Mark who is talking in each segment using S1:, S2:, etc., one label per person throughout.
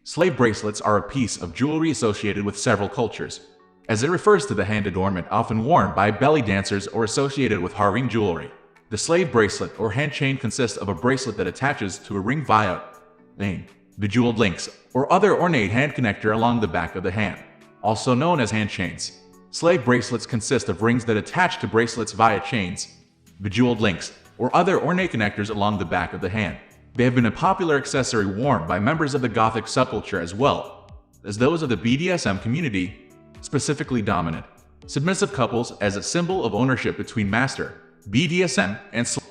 S1: Slave bracelets are a piece of jewelry associated with several cultures, as it refers to the hand adornment often worn by belly dancers or associated with harem jewelry. The slave bracelet or hand chain consists of a bracelet that attaches to a ring via bejeweled links or other ornate hand connector along the back of the hand, also known as hand chains. Slave bracelets consist of rings that attach to bracelets via chains, bejeweled links, or other ornate connectors along the back of the hand. They have been a popular accessory worn by members of the Gothic subculture as well as those of the BDSM community, specifically dominant, submissive couples, as a symbol of ownership between master, BDSM, and slave.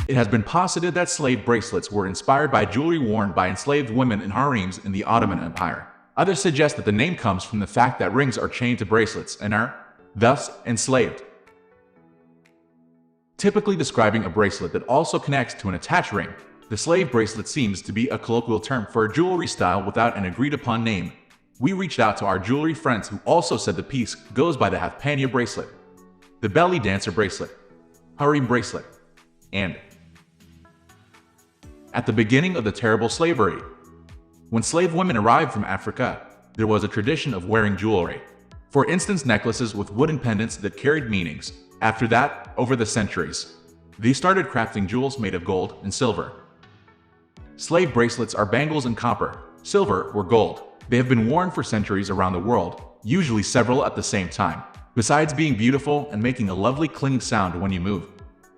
S1: It has been posited that slave bracelets were inspired by jewelry worn by enslaved women in harems in the Ottoman Empire. Others suggest that the name comes from the fact that rings are chained to bracelets and are, thus, enslaved. Typically describing a bracelet that also connects to an attached ring, the slave bracelet seems to be a colloquial term for a jewelry style without an agreed-upon name. We reached out to our jewelry friends who also said the piece goes by the halfpanya bracelet, the belly dancer bracelet, harem bracelet, and at the beginning of the terrible slavery, when slave women arrived from Africa, there was a tradition of wearing jewelry. For instance, necklaces with wooden pendants that carried meanings. After that, over the centuries, they started crafting jewels made of gold and silver. Slave bracelets are bangles in copper, silver, or gold. They have been worn for centuries around the world, usually several at the same time. Besides being beautiful and making a lovely clinging sound when you move,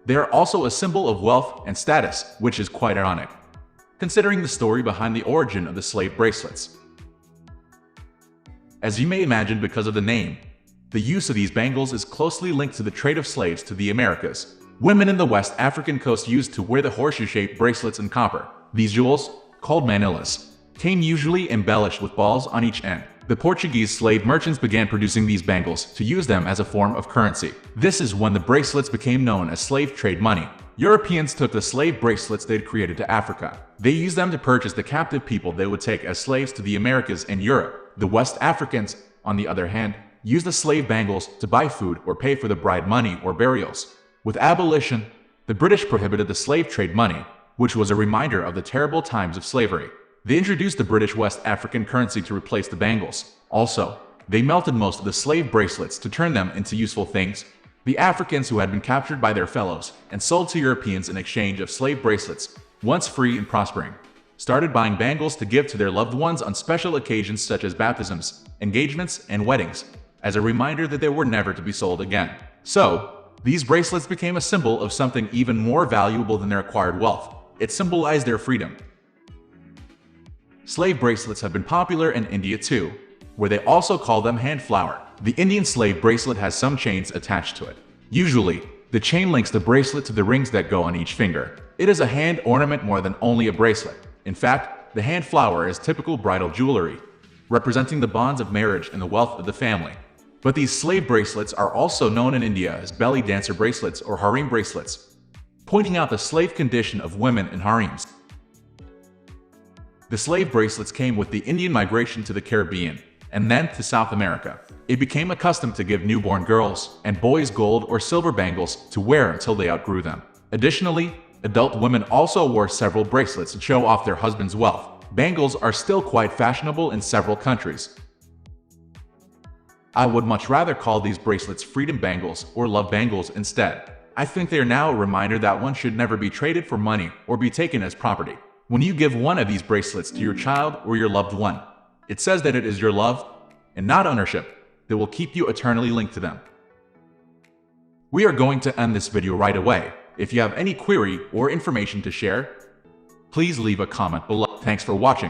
S1: they are also a symbol of wealth and status, which is quite ironic, considering the story behind the origin of the slave bracelets. As you may imagine, because of the name, the use of these bangles is closely linked to the trade of slaves to the Americas. Women in the West African coast used to wear the horseshoe-shaped bracelets in copper. These jewels, called manillas, came usually embellished with balls on each end. The Portuguese slave merchants began producing these bangles to use them as a form of currency. This is when the bracelets became known as slave trade money. Europeans took the slave bracelets they'd created to Africa. They used them to purchase the captive people they would take as slaves to the Americas and Europe. The West Africans, on the other hand, used the slave bangles to buy food or pay for the bride money or burials. With abolition, the British prohibited the slave trade money, which was a reminder of the terrible times of slavery. They introduced the British West African currency to replace the bangles. Also, they melted most of the slave bracelets to turn them into useful things. The Africans who had been captured by their fellows and sold to Europeans in exchange of slave bracelets, once free and prospering, started buying bangles to give to their loved ones on special occasions such as baptisms, engagements, and weddings, as a reminder that they were never to be sold again. So, these bracelets became a symbol of something even more valuable than their acquired wealth. It symbolized their freedom. Slave bracelets have been popular in India too, where they also call them hand flower. The Indian slave bracelet has some chains attached to it. Usually, the chain links the bracelet to the rings that go on each finger. It is a hand ornament more than only a bracelet. In fact, the hand flower is typical bridal jewelry, representing the bonds of marriage and the wealth of the family. But these slave bracelets are also known in India as belly dancer bracelets or harem bracelets, pointing out the slave condition of women in harems. The slave bracelets came with the Indian migration to the Caribbean and then to South America. It became a custom to give newborn girls and boys gold or silver bangles to wear until they outgrew them. Additionally, adult women also wore several bracelets to show off their husband's wealth. Bangles are still quite fashionable in several countries. I would much rather call these bracelets freedom bangles or love bangles instead. I think they are now a reminder that one should never be traded for money or be taken as property. When you give one of these bracelets to your child or your loved one, it says that it is your love, and not ownership, that will keep you eternally linked to them. We are going to end this video right away. If you have any query or information to share, please leave a comment below. Thanks for watching.